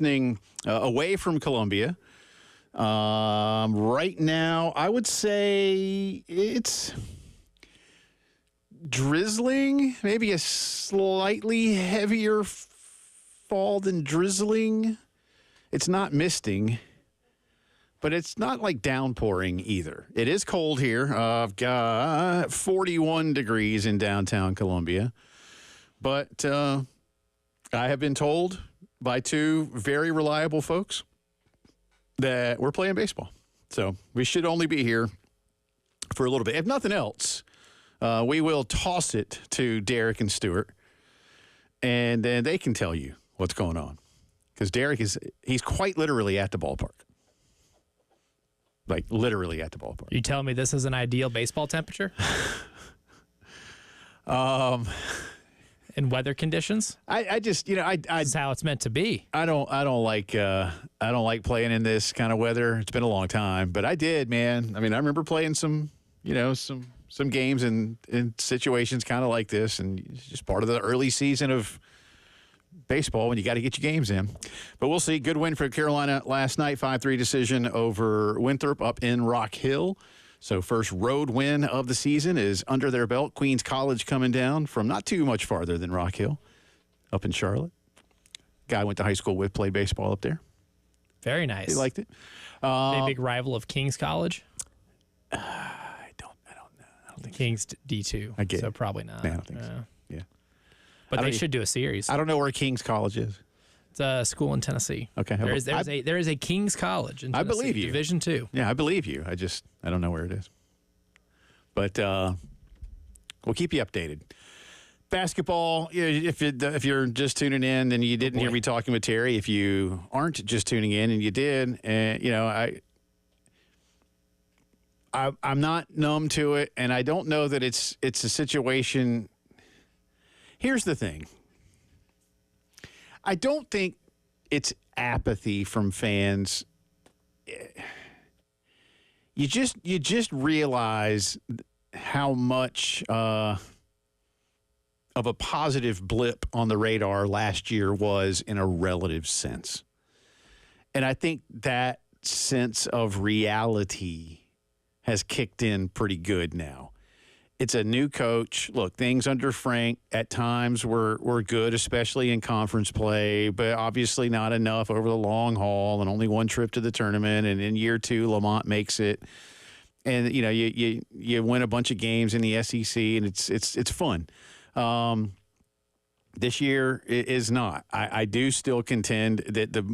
listening away from Columbia. Right now, I would say it's drizzling, maybe a slightly heavier fall than drizzling. It's not misting, but it's not like downpouring either. It is cold here. I've got 41 degrees in downtown Columbia, but I have been told by two very reliable folks that we're playing baseball. So we should only be here for a little bit. If nothing else, we will toss it to Derek and Stuart, and then they can tell you what's going on. Because Derek he's quite literally at the ballpark. Like, literally at the ballpark. You telling me this is an ideal baseball temperature? In weather conditions? I just, this is how it's meant to be. I don't like playing in this kind of weather. It's been a long time, but I did, man. I mean, I remember playing some games in situations kind of like this, and it's just part of the early season of baseball when you got to get your games in. But we'll see. Good win for Carolina last night, 5-3 decision over Winthrop up in Rock Hill. So first road win of the season is under their belt. Queens College coming down from not too much farther than Rock Hill, up in Charlotte. Guy I went to high school with, played baseball up there. Very nice. He liked it. A big rival of Kings College? I don't know. I don't think Kings D2. I get so it. probably not. I don't think so. Yeah. But they should do a series. I don't know where Kings College is. It's a school in Tennessee. Okay. There is a Kings College in Tennessee. I believe you. Division II. Yeah, I believe you. I don't know where it is. But we'll keep you updated. Basketball, if you're just tuning in, then you didn't hear me talking with Terry. If you aren't just tuning in and you did, I'm not numb to it, and I don't know that it's a situation. Here's the thing. I don't think it's apathy from fans. You just realize how much of a positive blip on the radar last year was in a relative sense. And I think that sense of reality has kicked in pretty good now. It's a new coach. Look, things under Frank at times were good, especially in conference play, but obviously not enough over the long haul and only one trip to the tournament. And in year two, Lamont makes it. And, you win a bunch of games in the SEC, and it's fun. This year is not. I do still contend that the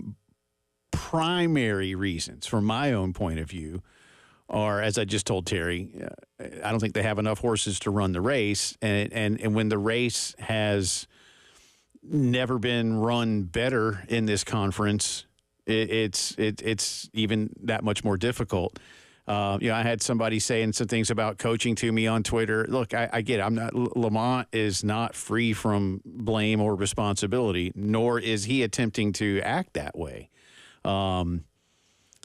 primary reasons, from my own point of view, are, as I just told Terry, I don't think they have enough horses to run the race. And when the race has never been run better in this conference, it's even that much more difficult. I had somebody saying some things about coaching to me on Twitter. Look, I get it. Lamont is not free from blame or responsibility, nor is he attempting to act that way.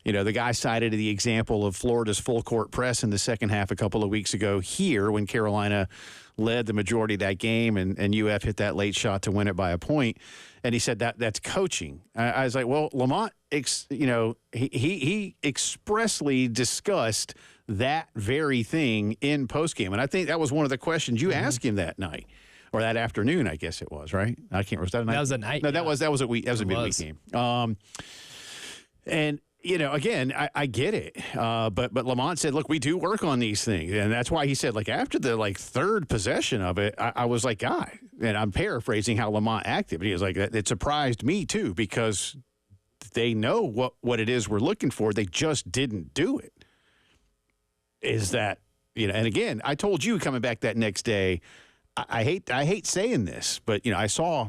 The guy cited the example of Florida's full court press in the second half a couple of weeks ago here when Carolina led the majority of that game and UF hit that late shot to win it by a point. And he said that's coaching. I was like, well, Lamont, he expressly discussed that very thing in postgame. And I think that was one of the questions you asked him that night. Or that afternoon, I guess it was, right? I can't remember. Was that a night? That was a night. No, that was a midweek game. And again, I get it. But Lamont said, look, we do work on these things. And that's why he said, after the third possession of it, I was like, guy, and I'm paraphrasing how Lamont acted, but he was like, it surprised me too, because they know what it is we're looking for. They just didn't do it. Is that, and again, I told you coming back that next day, I hate saying this, but I saw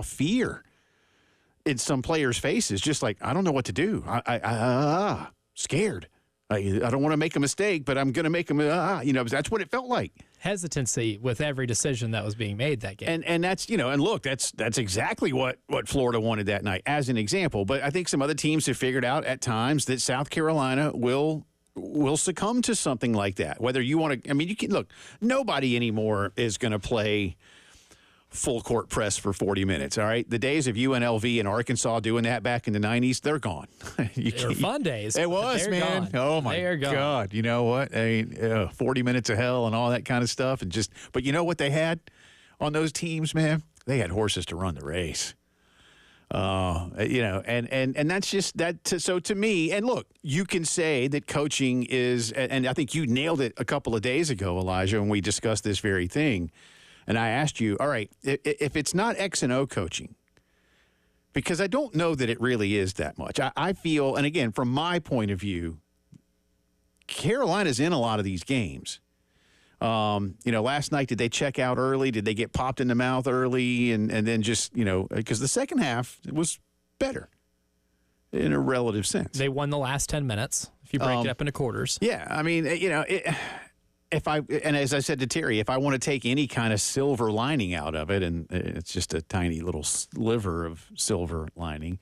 fear in some players' faces, just like, I don't know what to do. I scared. I don't want to make a mistake, but I'm going to make them. That's what it felt like. Hesitancy with every decision that was being made that game. And that's, and look, that's exactly what Florida wanted that night as an example. But I think some other teams have figured out at times that South Carolina will succumb to something like that. Whether you want to, you can look, nobody anymore is going to play full court press for 40 minutes. All right. The days of UNLV and Arkansas doing that back in the 90s, they're gone. They were fun days. It was, they're man. Gone. Oh, my God. You know what? 40 minutes of hell and all that kind of stuff. But you know what they had on those teams, man? They had horses to run the race. And that's just that. So to me, and look, you can say that coaching is, and I think you nailed it a couple of days ago, Elijah, when we discussed this very thing. And I asked you, all right, if it's not X and O coaching, because I don't know that it really is that much. I feel, and again, from my point of view, Carolina's in a lot of these games. Last night, did they check out early? Did they get popped in the mouth early? And then just, because the second half was better in a relative sense. They won the last 10 minutes, if you break it up into quarters. Yeah. I mean, and as I said to Terry, if I want to take any kind of silver lining out of it, and it's just a tiny little sliver of silver lining,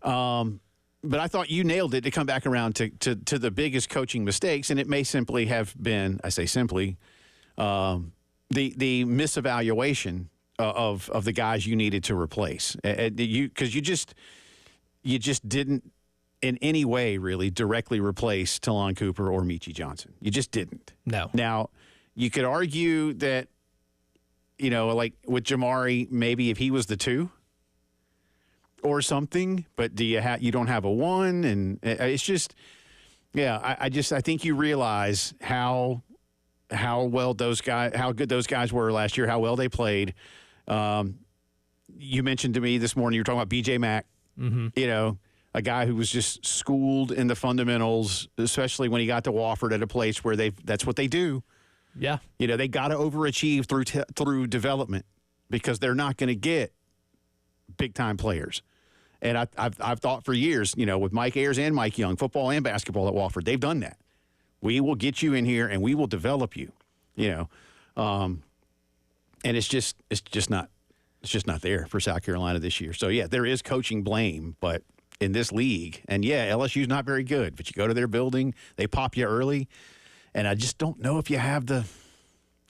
but I thought you nailed it to come back around to the biggest coaching mistakes, and it may simply have been, I say simply, the misevaluation of the guys you needed to replace. Because you just didn't in any way really directly replace Talon Cooper or Michi Johnson. You just didn't. No. Now, you could argue that, like with Jamari, maybe if he was the 2 or something, but you don't have a 1, and it's just, I think you realize how good those guys were last year, how well they played. You mentioned to me this morning, you were talking about BJ Mack, a guy who was just schooled in the fundamentals, especially when he got to Wofford at a place where that's what they do. Yeah. They got to overachieve through development because they're not going to get big-time players. And I've thought for years, with Mike Ayers and Mike Young, football and basketball at Wofford, they've done that. We will get you in here and we will develop you, and it's just not there for South Carolina this year. So yeah, there is coaching blame, but in this league, and LSU's not very good, but you go to their building, they pop you early, and I just don't know if you have I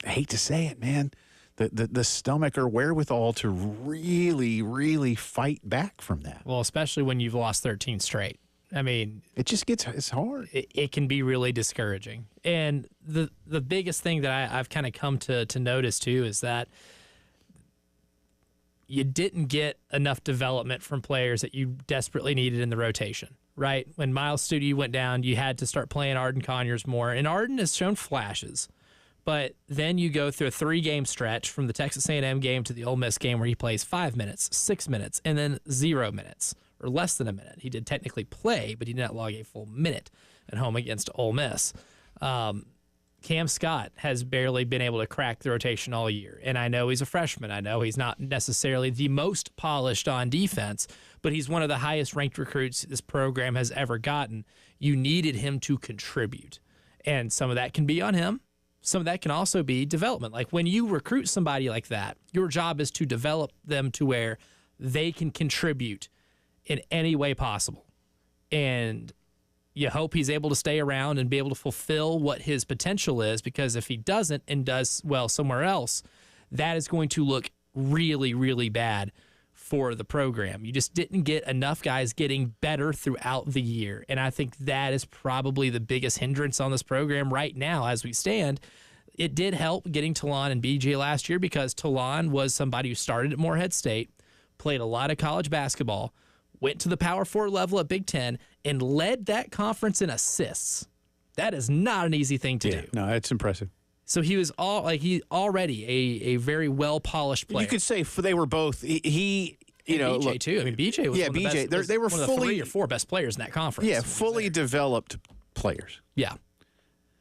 hate to say it, man, the stomach or wherewithal to really, really fight back from that. Well, especially when you've lost 13 straight. I mean, it's hard. It can be really discouraging. And the biggest thing that I've kind of come to notice too is that you didn't get enough development from players that you desperately needed in the rotation, right? When Miles Studi went down, you had to start playing Arden Conyers more, and Arden has shown flashes. But then you go through a 3-game stretch from the Texas A&M game to the Ole Miss game where he plays 5 minutes, 6 minutes, and then 0 minutes, or less than a minute. He did technically play, but he did not log a full minute at home against Ole Miss. Cam Scott has barely been able to crack the rotation all year. And I know he's a freshman. I know he's not necessarily the most polished on defense, but he's one of the highest ranked recruits this program has ever gotten. You needed him to contribute. And some of that can be on him. Some of that can also be development. Like when you recruit somebody like that, your job is to develop them to where they can contribute in any way possible. And you hope he's able to stay around and be able to fulfill what his potential is, because if he doesn't and does well somewhere else, that is going to look really, really bad for the program. You just didn't get enough guys getting better throughout the year. And I think that is probably the biggest hindrance on this program right now as we stand. It did help getting Talon and BJ last year because Talon was somebody who started at Morehead State, played a lot of college basketball, went to the Power 4 level at Big Ten, and led that conference in assists. That is not an easy thing to do. No, it's impressive. So he was already a very well-polished player. You could say they were both. He BJ look, too. I mean, BJ was one of the BJ. best, They were one of fully the 3 or 4 best players in that conference. Yeah, fully developed players. Yeah.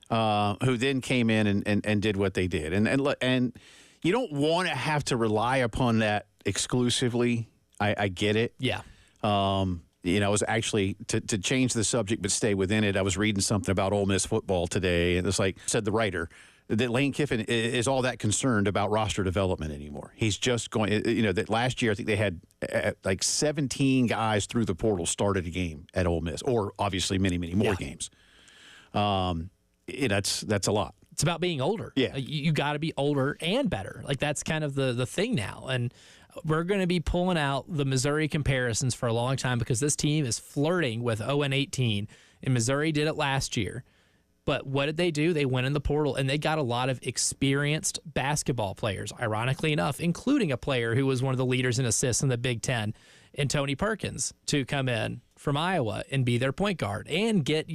Who then came in and did what they did. And you don't want to have to rely upon that exclusively. I get it. Yeah. I was actually, to change the subject but stay within it, I was reading something about Ole Miss football today, and it's like, said the writer, that Lane Kiffin is all that concerned about roster development anymore. He's just going, that last year I think they had like 17 guys through the portal started a game at Ole Miss, or obviously many, many more games. That's a lot. It's about being older. Yeah. You got to be older and better. Like, that's kind of the thing now. And we're going to be pulling out the Missouri comparisons for a long time because this team is flirting with 0-18, and Missouri did it last year. But what did they do? They went in the portal, and they got a lot of experienced basketball players, ironically enough, including a player who was one of the leaders in assists in the Big Ten, and Tony Perkins, to come in from Iowa and be their point guard and get,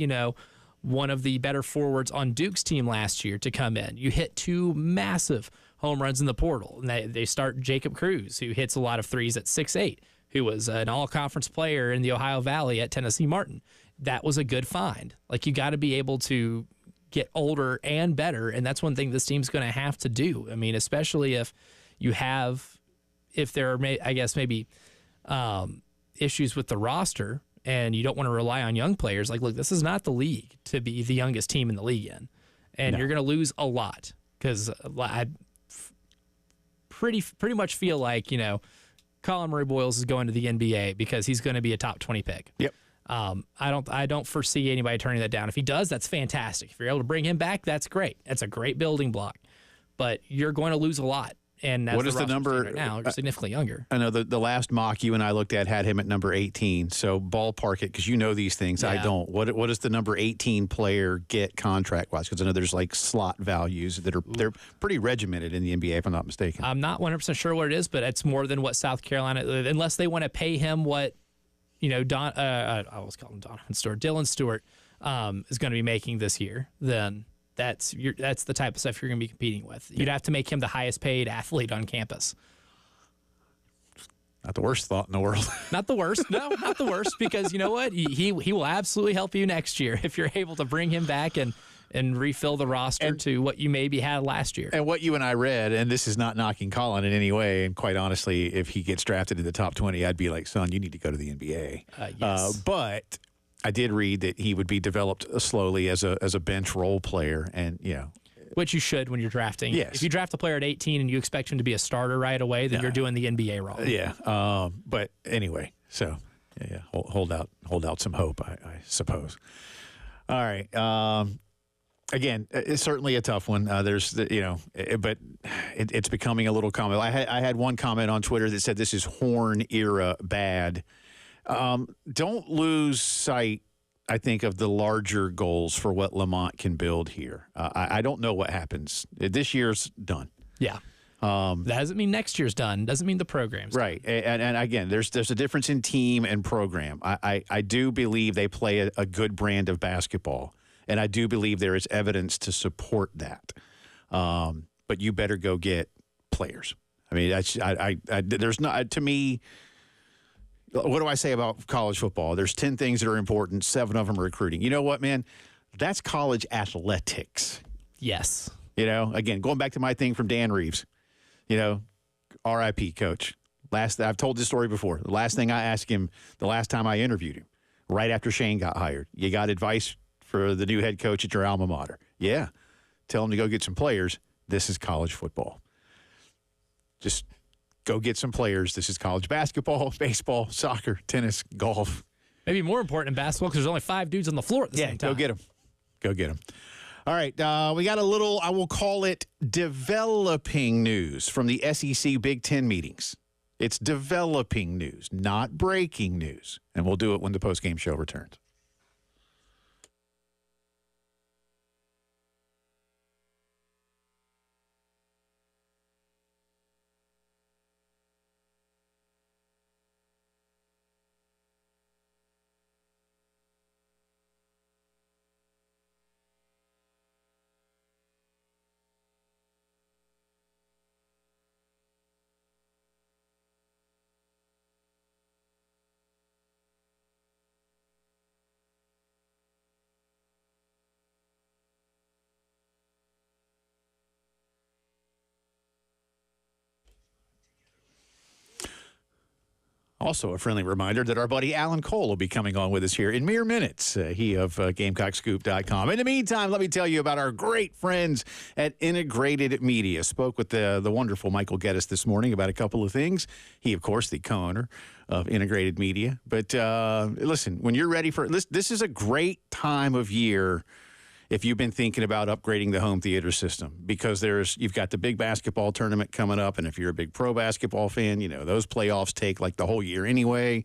one of the better forwards on Duke's team last year to come in. You hit 2 massive home runs in the portal, and they start Jacob Cruz, who hits a lot of threes at 6'8", who was an all-conference player in the Ohio Valley at Tennessee Martin. That was a good find. Like, you got to be able to get older and better, and that's one thing this team's going to have to do. I mean, especially if there are, maybe issues with the roster and you don't want to rely on young players. Like, look, this is not the league to be the youngest team in the league in, and you're going to lose a lot because I pretty much feel like, Colin Murray Boyles is going to the NBA because he's going to be a top 20 pick. Yep. I don't foresee anybody turning that down. If he does, that's fantastic. If you're able to bring him back, that's great. That's a great building block. But you're going to lose a lot. And what is the number right now? You're significantly younger. I know the last mock you and I looked at had him at number 18. So ballpark it because you know these things. Yeah. I don't. What does the number 18 player get contract wise? Because I know there's like slot values that they're pretty regimented in the NBA, if I'm not mistaken. I'm not 100% sure what it is, but it's more than what South Carolina, unless they want to pay him what. I always call him Donovan Stewart. Dylan Stewart is going to be making this year. Then that's the type of stuff you're going to be competing with. You'd have to make him the highest paid athlete on campus. Not the worst thought in the world. Not the worst. No, not the worst. Because you know what? He will absolutely help you next year if you're able to bring him back and refill the roster to what you maybe had last year. And what you and I read, and this is not knocking Colin in any way, and quite honestly, if he gets drafted in the top 20, I'd be like, son, you need to go to the NBA. Yes. But I did read that he would be developed slowly as a bench role player, and, which you should when you're drafting. Yes. If you draft a player at 18 and you expect him to be a starter right away, then you're doing the NBA wrong. Yeah. But anyway, so, yeah, hold out some hope, I suppose. All right. Again, it's certainly a tough one. But it's becoming a little common. I had one comment on Twitter that said this is Horn era bad. Don't lose sight, I think, of the larger goals for what Lamont can build here. I don't know what happens. This year's done. Yeah. That doesn't mean next year's done. Doesn't mean the program's right. done. And again, there's a difference in team and program. I do believe they play a good brand of basketball. And I do believe there is evidence to support that. But you better go get players. I mean, there's not, to me, what do I say about college football? There's 10 things that are important. 7 of them are recruiting. You know what, man? That's college athletics. Yes. Again, going back to my thing from Dan Reeves, RIP coach. I've told this story before. The last thing I asked him, the last time I interviewed him, right after Shane got hired, you got advice for the new head coach at your alma mater? Yeah. Tell him to go get some players. This is college football. Just go get some players. This is college basketball, baseball, soccer, tennis, golf. Maybe more important in basketball because there's only 5 dudes on the floor at the same time. Go get them. Go get them. All right. We got a little, I will call it developing news from the SEC Big Ten meetings. It's developing news, not breaking news. And we'll do it when the postgame show returns. Also, a friendly reminder that our buddy Alan Cole will be coming on with us here in mere minutes. He of GamecockScoop.com. In the meantime, let me tell you about our great friends at Integrated Media. Spoke with the wonderful Michael Geddes this morning about a couple of things. He, of course, the co-owner of Integrated Media. But listen, when you're ready for this is a great time of year if you've been thinking about upgrading the home theater system, because you've got the big basketball tournament coming up, and if you're a big pro basketball fan, those playoffs take like the whole year anyway.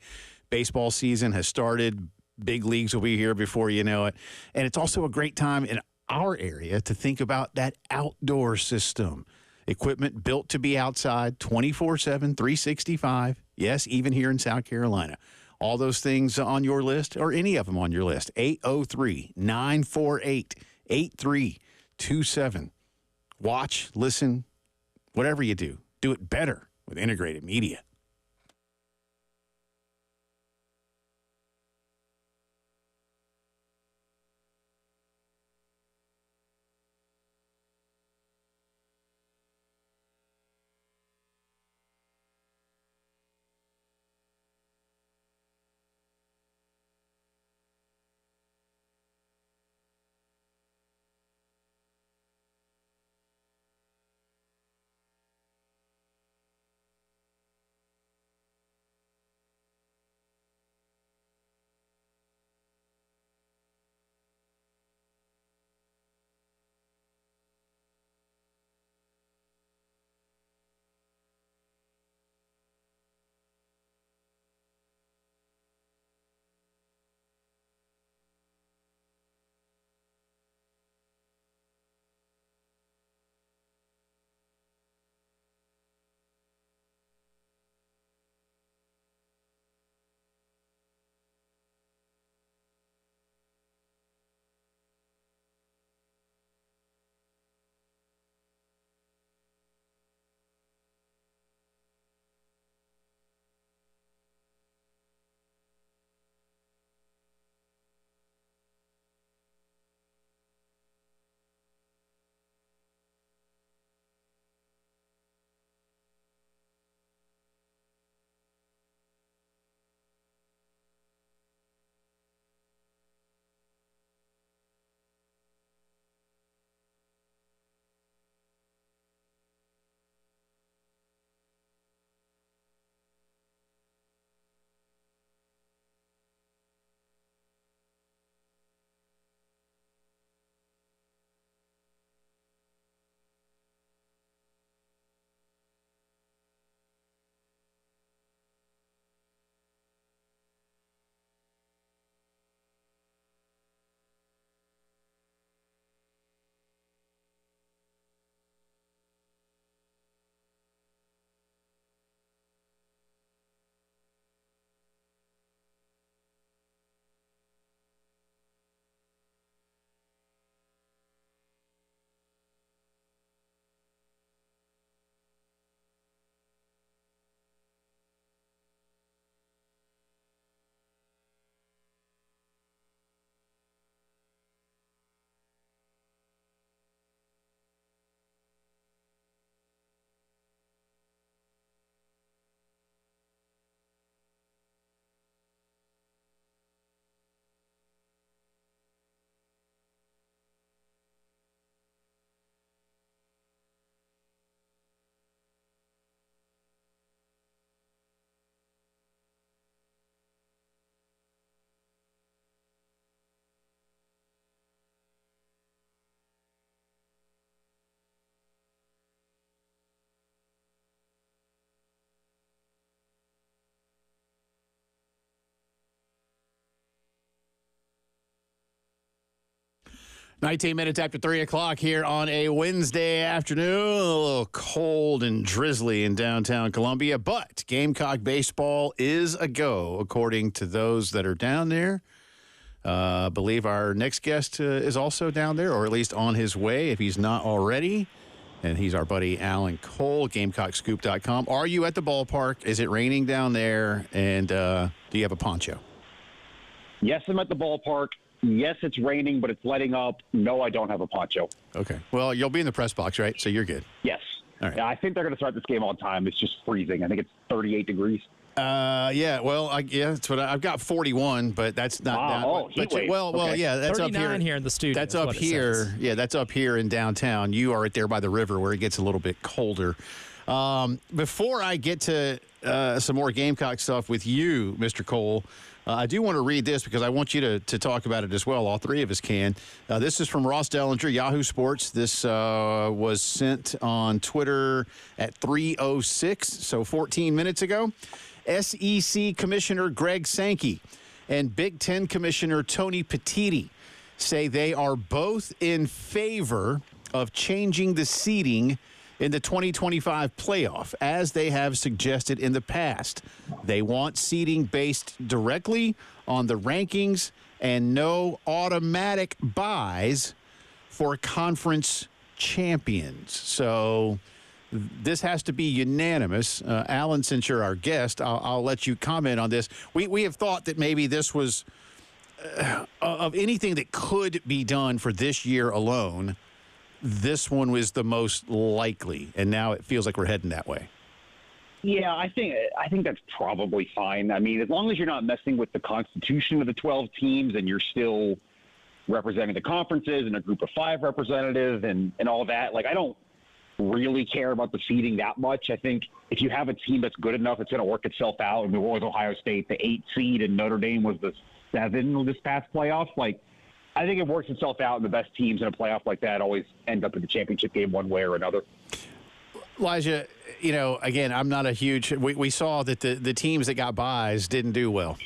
Baseball season has started. Big leagues will be here before you know it. And it's also a great time in our area to think about that outdoor system. Equipment built to be outside 24/7, 365. Yes, even here in South Carolina. All those things on your list, or any of them on your list, 803-948-8327. Watch, listen, whatever you do it better with integrated media. Nineteen minutes after 3 o'clock here on a Wednesday afternoon. A little cold and drizzly in downtown Columbia, but Gamecock baseball is a go, according to those that are down there. I believe our next guest is also down there, or at least on his way, if he's not already. And he's our buddy Alan Cole, GamecockScoop.com. Are you at the ballpark? Is it raining down there? And do you have a poncho? Yes, I'm at the ballpark. Yes, it's raining, but it's letting up. No, I don't have a poncho. Okay. Well, you'll be in the press box, right? So you're good. Yes. All right. Yeah, I think they're going to start this game on time. It's just freezing. I think it's 38 degrees. Yeah. Well, that's what I've got 41, but that's not that. Oh, heat wave. Well, yeah, that's up 39 here in the studio. That's up here. Yeah, that's up here in downtown. You are right there by the river where it gets a little bit colder. Before I get to some more Gamecock stuff with you, Mr. Cole, I do want to read this because I want you to talk about it as well. All three of us can. This is from Ross Dellinger, Yahoo Sports. This was sent on Twitter at 3:06, so 14 minutes ago. SEC Commissioner Greg Sankey and Big Ten Commissioner Tony Petitti say they are both in favor of changing the seeding in the 2025 playoff, as they have suggested in the past. They want seeding based directly on the rankings and no automatic buys for conference champions. So this has to be unanimous. Alan, since you're our guest, I'll let you comment on this. We have thought that maybe this was, of anything that could be done for this year alone, this one was the most likely, and now it feels like we're heading that way. Yeah, I think that's probably fine. I mean, as long as you're not messing with the constitution of the 12 teams and you're still representing the conferences and a group of 5 representatives and all that, like, I don't really care about the seeding that much. I think if you have a team that's good enough, it's going to work itself out. I mean, what was Ohio State, the 8 seed, and Notre Dame was the 7 this past playoff? Like, I think it works itself out, and the best teams in a playoff like that always end up in the championship game one way or another. Elijah, again, I'm not a huge – we saw that the teams that got buys didn't do well.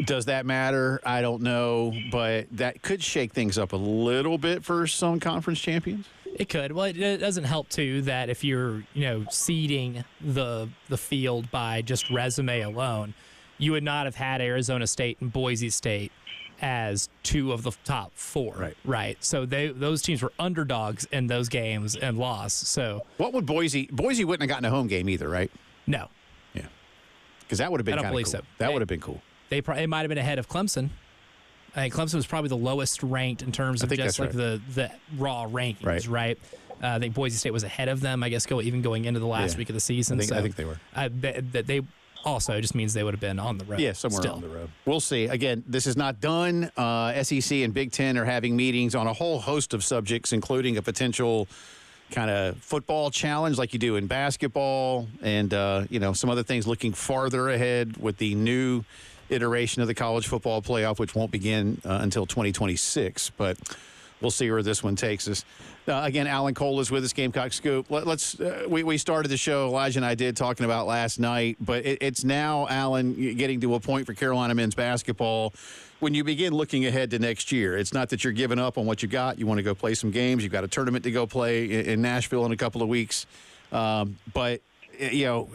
Does that matter? I don't know, but that could shake things up a little bit for some conference champions. It could. Well, it doesn't help, too, that if you're, seeding the field by just resume alone, you would not have had Arizona State and Boise State as 2 of the top 4, right? So those teams were underdogs in those games and lost. So what would Boise wouldn't have gotten a home game either, right? No. Yeah. Because that would have been kind of cool. So. That would have been cool. It might have been ahead of Clemson. I think Clemson was probably the lowest ranked in terms of just like the raw rankings, right? I think Boise State was ahead of them, I guess, going into the last week of the season. I think they were. They also just means they would have been on the road. Yeah, somewhere on the road. We'll see. Again, this is not done. SEC and Big Ten are having meetings on a whole host of subjects, including a potential kind of football challenge like you do in basketball and, some other things looking farther ahead with the new iteration of the college football playoff, which won't begin until 2026. But we'll see where this one takes us. Again, Alan Cole is with us, Gamecock Scoop. We started the show, Elijah and I did, talking about last night, but it's now, Alan, getting to a point for Carolina men's basketball when you begin looking ahead to next year. It's not that you're giving up on what you got. You want to go play some games. You've got a tournament to go play in Nashville in a couple of weeks. But a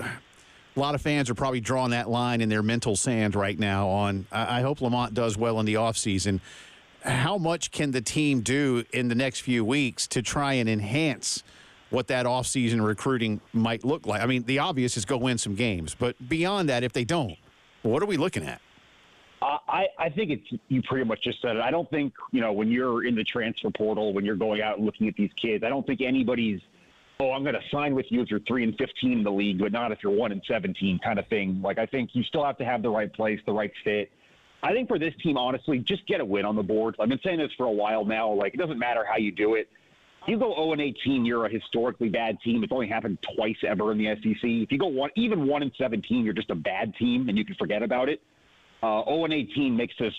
lot of fans are probably drawing that line in their mental sand right now on, I hope Lamont does well in the offseason. How much can the team do in the next few weeks to try and enhance what that offseason recruiting might look like? I mean, the obvious is go win some games. But beyond that, if they don't, what are we looking at? I think you pretty much just said it. I don't think, when you're in the transfer portal, when you're going out and looking at these kids, I don't think anybody's, I'm going to sign with you if you're 3-15 in the league, but not if you're 1-17 kind of thing. Like, I think you still have to have the right place, the right fit. I think for this team, honestly, just get a win on the board. I've been saying this for a while now. Like, it doesn't matter how you do it. You go 0-18, you're a historically bad team. It's only happened twice ever in the SEC. If you go even 1-17, you're just a bad team, and you can forget about it. 0-18 makes this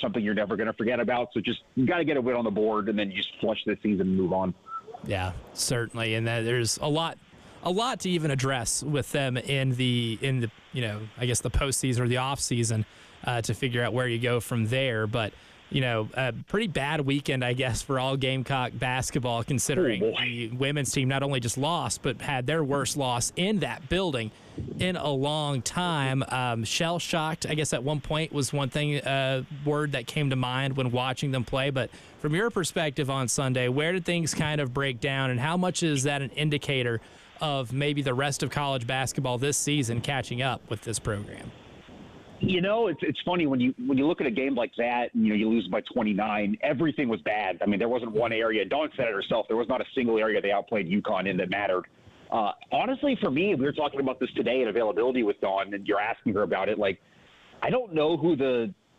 something you're never going to forget about. So you got to get a win on the board, and then you just flush this season and move on. Yeah, certainly. And there's a lot to even address with them in the I guess the postseason or the off season to figure out where you go from there. But a pretty bad weekend, I guess, for all Gamecock basketball, considering the women's team not only just lost, but had their worst loss in that building in a long time. Shell-shocked, I guess, at one point was one thing, word that came to mind when watching them play. But from your perspective on Sunday, where did things kind of break down, and how much is that an indicator of maybe the rest of college basketball this season catching up with this program? It's funny when you look at a game like that, and, you lose by 29, everything was bad. I mean, there wasn't one area. Dawn said it herself. There was not a single area they outplayed UConn in that mattered. Honestly, for me, we were talking about this today at availability with Dawn, and you're asking her about it. Like, I don't know who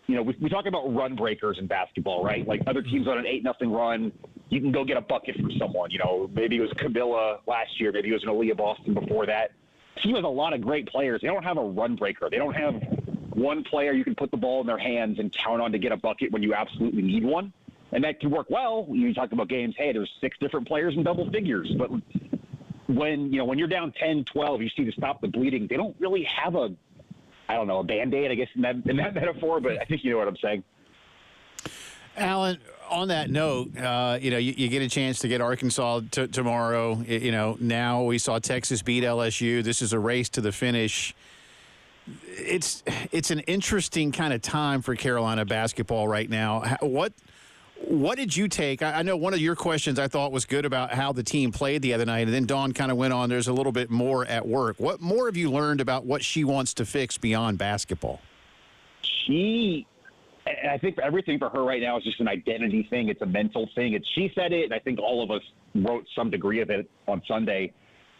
we talk about run breakers in basketball, right? Like, other teams on an 8-0 run, you can go get a bucket from someone. Maybe it was Camilla last year. Maybe it was an Aaliyah Boston before that. Team has a lot of great players. They don't have a run breaker. They don't have one player you can put the ball in their hands and count on to get a bucket when you absolutely need one. And that can work well. You talk about games, hey, there's 6 different players in double figures. But when you're down 10, 12, you see to stop the bleeding, they don't really have a Band-Aid, I guess, in that metaphor, but I think you know what I'm saying. Alan, on that note, you get a chance to get Arkansas tomorrow. Now we saw Texas beat LSU. This is a race to the finish. It's an interesting kind of time for Carolina basketball right now. What did you take? I know one of your questions I thought was good about how the team played the other night, and then Dawn kind of went on, there's a little bit more at work. What more have you learned about what she wants to fix beyond basketball? I think everything for her right now is just an identity thing. It's a mental thing. She said it, and I think all of us wrote some degree of it on Sunday.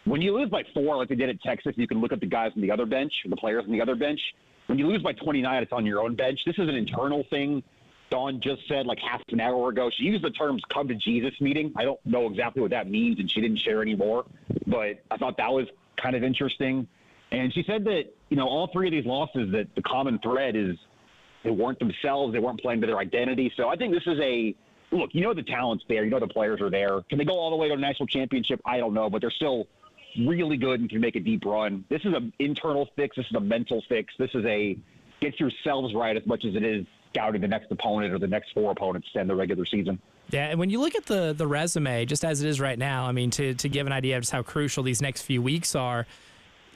When you lose by 4, like they did at Texas, you can look at the guys on the other bench, the players on the other bench. When you lose by 29, it's on your own bench. This is an internal thing. Dawn just said like half an hour ago. She used the terms "come to Jesus" meeting. I don't know exactly what that means, and she didn't share any more. But I thought that was kind of interesting. And she said that, all 3 of these losses, that the common thread is they weren't themselves. They weren't playing to their identity. So I think this is look, the talent's there. The players are there. Can they go all the way to a national championship? I don't know, but they're still really good and can make a deep run. This is an internal fix. This is a mental fix. This is a get yourselves right as much as it is scouting the next opponent or the next 4 opponents to end the regular season. Yeah, and when you look at the resume, just as it is right now, I mean, to give an idea of just how crucial these next few weeks are,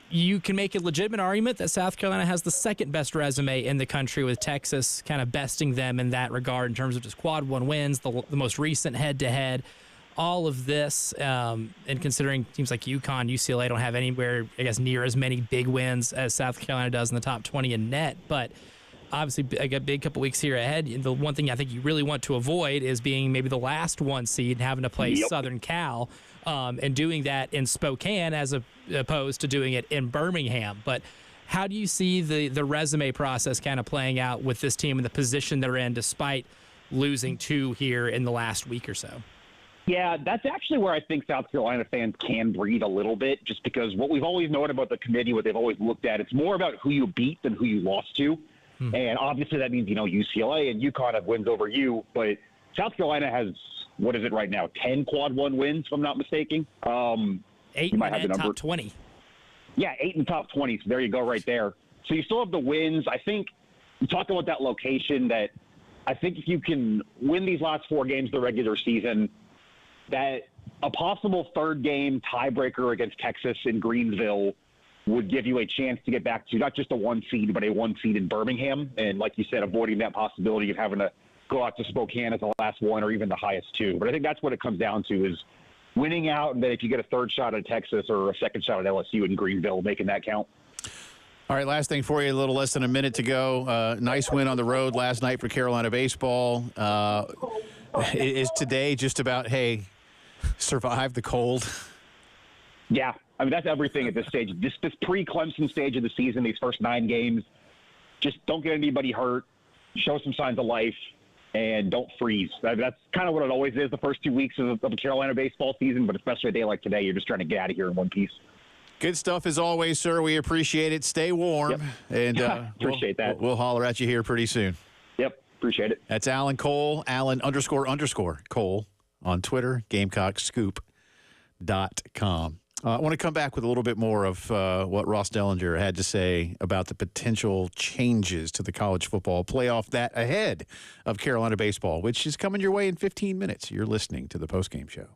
you can make a legitimate argument that South Carolina has the second best resume in the country, with Texas kind of besting them in that regard in terms of just quad 1 wins, the most recent head-to-head, all of this, and considering teams like UConn, UCLA don't have anywhere, I guess, near as many big wins as South Carolina does in the top 20 in net, but obviously a big couple weeks here ahead. The one thing I think you really want to avoid is being maybe the last 1 seed and having to play Southern Cal, and doing that in Spokane as opposed to doing it in Birmingham. But how do you see the resume process kind of playing out with this team and the position they're in despite losing 2 here in the last week or so? Yeah, that's actually where I think South Carolina fans can breathe a little bit, just because what we've always known about the committee, what they've always looked at, it's more about who you beat than who you lost to. And obviously that means, UCLA and UConn have wins over you, but South Carolina has, what is it right now, 10 quad 1 wins, if I'm not mistaken. 8 in the top 20. Yeah, 8 in the top 20, so there you go right there. So you still have the wins. I think you talk about that location, that I think if you can win these last 4 games of the regular season, that a possible 3rd game tiebreaker against Texas in Greensville would give you a chance to get back to not just a 1 seed, but a 1 seed in Birmingham. And like you said, avoiding that possibility of having to go out to Spokane as the last 1 or even the highest 2. But I think that's what it comes down to, is winning out, and then if you get a 3rd shot at Texas or a 2nd shot at LSU in Greenville, making that count. All right, last thing for you, a little less than a minute to go. Nice win on the road last night for Carolina baseball. Is today just about, hey, survive the cold? Yeah, I mean, that's everything at this stage. This pre-Clemson stage of the season, these first 9 games, just don't get anybody hurt, show some signs of life, and don't freeze. That's kind of what it always is the first 2 weeks of the Carolina baseball season, but especially a day like today, you're just trying to get out of here in one piece. Good stuff as always, sir. We appreciate it. Stay warm. Yep. And appreciate that. We'll holler at you here pretty soon. Yep, appreciate it. That's Alan Cole, Alan__Cole on Twitter, GamecockScoop.com. I want to come back with a little bit more of what Ross Dellinger had to say about the potential changes to the college football playoff that ahead of Carolina baseball, which is coming your way in 15 minutes. You're listening to the Postgame Show.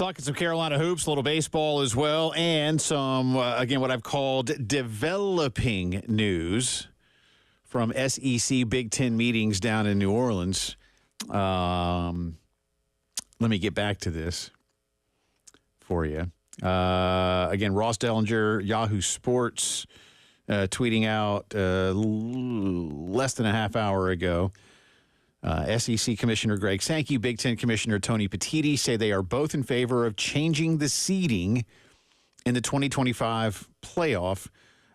Talking some Carolina hoops, a little baseball as well, and some, again, what I've called developing news from SEC Big Ten meetings down in New Orleans. Let me get back to this for you. Again, Ross Dellinger, Yahoo Sports, tweeting out less than a half hour ago. SEC Commissioner Greg Sankey, Big Ten Commissioner Tony Petitti say they are both in favor of changing the seeding in the 2025 playoff,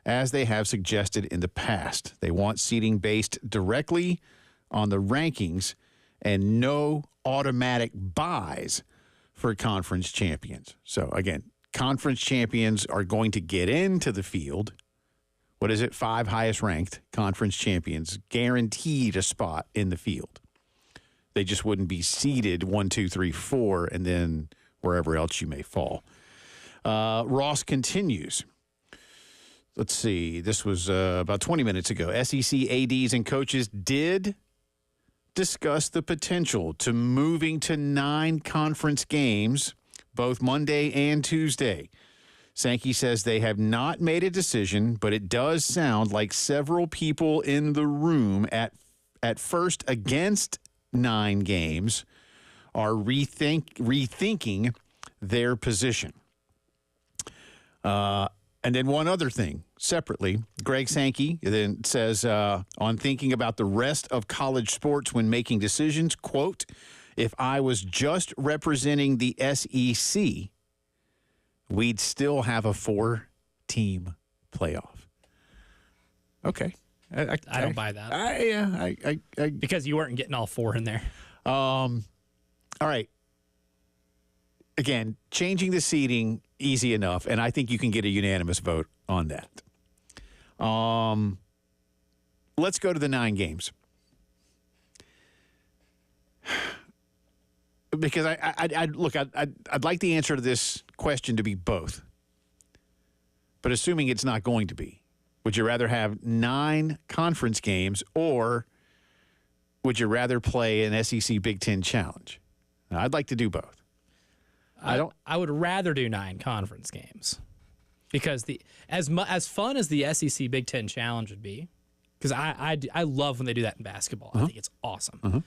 as they have suggested in the past. They want seeding based directly on the rankings and no automatic buys for conference champions. So, again, conference champions are going to get into the field. What is it? 5 highest ranked conference champions guaranteed a spot in the field. They just wouldn't be seeded 1, 2, 3, 4, and then wherever else you may fall. Ross continues. Let's see. This was about 20 minutes ago. SEC ADs and coaches did discuss the potential to moving to 9 conference games, both Monday and Tuesday. Sankey says they have not made a decision, but it does sound like several people in the room at first against 9 games are rethinking their position. And then one other thing, separately, Greg Sankey then says, on thinking about the rest of college sports when making decisions, quote, if I was just representing the SEC, we'd still have a 4-team playoff. Okay. I don't buy that. Because you weren't getting all 4 in there. All right. Again, changing the seeding, easy enough, and I think you can get a unanimous vote on that. Let's go to the 9 games. Because I'd like the answer to this question to be both. But assuming it's not going to be, would you rather have 9 conference games, or would you rather play an SEC Big Ten Challenge? Now, I'd like to do both. I would rather do 9 conference games, because as fun as the SEC Big Ten Challenge would be, because I love when they do that in basketball. I think it's awesome.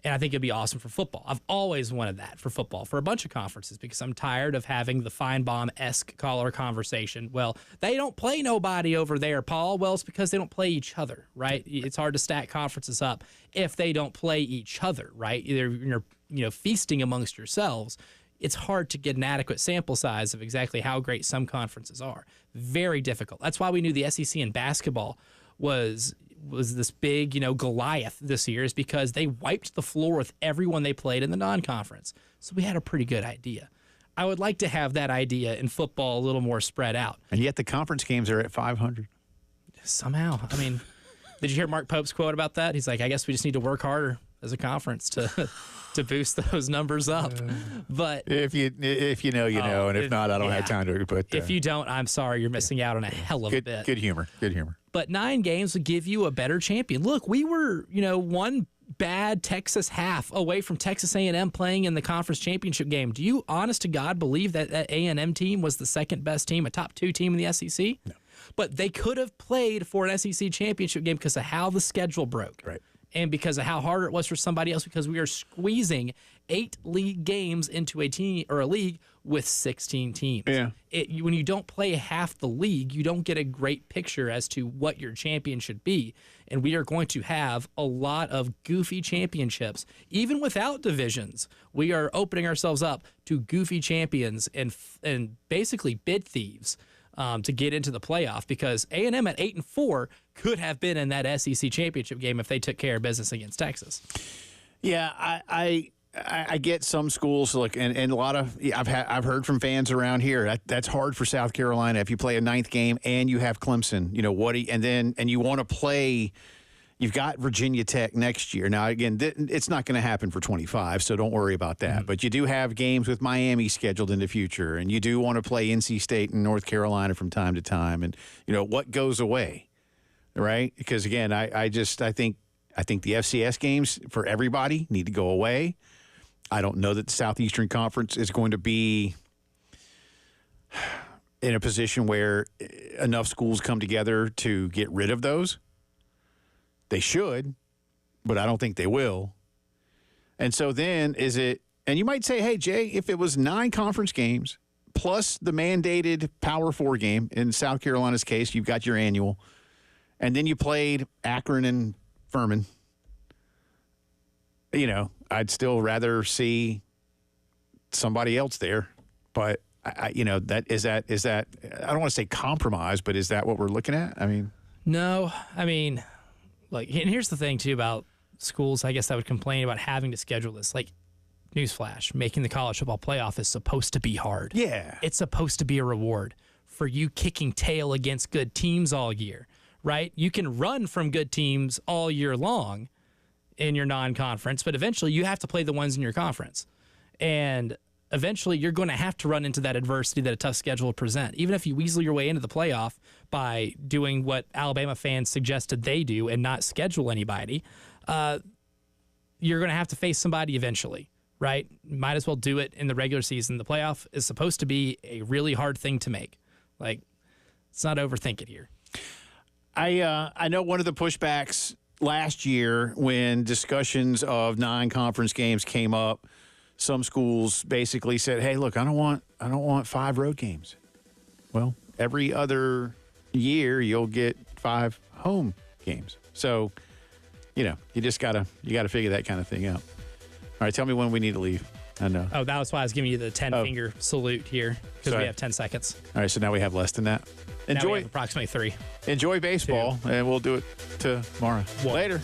And I think it'd be awesome for football. I've always wanted that for football, for a bunch of conferences, because I'm tired of having the Feinbaum-esque caller conversation. Well, they don't play nobody over there, Paul. Well, it's because they don't play each other, right? It's hard to stack conferences up if they don't play each other, right? Either you're feasting amongst yourselves. It's hard to get an adequate sample size of exactly how great some conferences are. Very difficult. That's why we knew the SEC in basketball was this big, Goliath this year, is because they wiped the floor with everyone they played in the non-conference. So we had a pretty good idea. I would like to have that idea in football a little more spread out. And yet the conference games are at 500. Somehow. I mean, did you hear Mark Pope's quote about that? He's like, I guess we just need to work harder as a conference to boost those numbers up. But if you know, and if not, I don't have time to put. If you don't, I'm sorry, you're missing out on a hell of a bit. Good humor. But 9 games would give you a better champion. Look, we were, one bad Texas half away from Texas A&M playing in the conference championship game. Do you, honest to God, believe that A&M team was the second best team, a top 2 team in the SEC? No. But they could have played for an SEC championship game because of how the schedule broke. Right. And because of how hard it was for somebody else, because we are squeezing 8 league games into a team or a league with 16 teams. Yeah. When you don't play half the league, you don't get a great picture as to what your champion should be. And we are going to have a lot of goofy championships. Even without divisions, we are opening ourselves up to goofy champions and basically bid thieves. To get into the playoff, because A&M at 8-4 could have been in that SEC championship game if they took care of business against Texas. Yeah, I get some schools look, and a lot of I've heard from fans around here that's hard for South Carolina if you play a 9th game and you have Clemson. And you want to play. You've got Virginia Tech next year. Now, again, it's not going to happen for 25, so don't worry about that. Mm-hmm. But you do have games with Miami scheduled in the future, and you do want to play NC State and North Carolina from time to time. And, what goes away, right? Because, again, I think the FCS games for everybody need to go away. I don't know that the Southeastern Conference is going to be in a position where enough schools come together to get rid of those. They should, but I don't think they will. And so then is it, and you might say, hey, Jay, if it was 9 conference games plus the mandated Power 4 game, in South Carolina's case, you've got your annual, and then you played Akron and Furman, I'd still rather see somebody else there. But, I don't want to say compromise, but is that what we're looking at? I mean. No, and here's the thing, too, about schools, I guess, that would complain about having to schedule this. Like, newsflash, making the college football playoff is supposed to be hard. Yeah. It's supposed to be a reward for you kicking tail against good teams all year, right? You can run from good teams all year long in your non-conference, but eventually you have to play the ones in your conference. And eventually you're going to have to run into that adversity that a tough schedule will present. Even if you weasel your way into the playoff by doing what Alabama fans suggested they do and not schedule anybody, you're going to have to face somebody eventually, right? Might as well do it in the regular season. The playoff is supposed to be a really hard thing to make. Like, let's not overthink it here. I know one of the pushbacks last year when discussions of non-conference games came up, some schools basically said, hey, look, I don't want 5 road games. Well, every other year you'll get 5 home games. So, you just you gotta figure that kind of thing out. All right, tell me when we need to leave. I know. Oh, that was why I was giving you the 10-finger salute here, because we have 10 seconds. All right, so now we have less than that. Now we have approximately 3. Enjoy baseball, and we'll do it tomorrow. Later.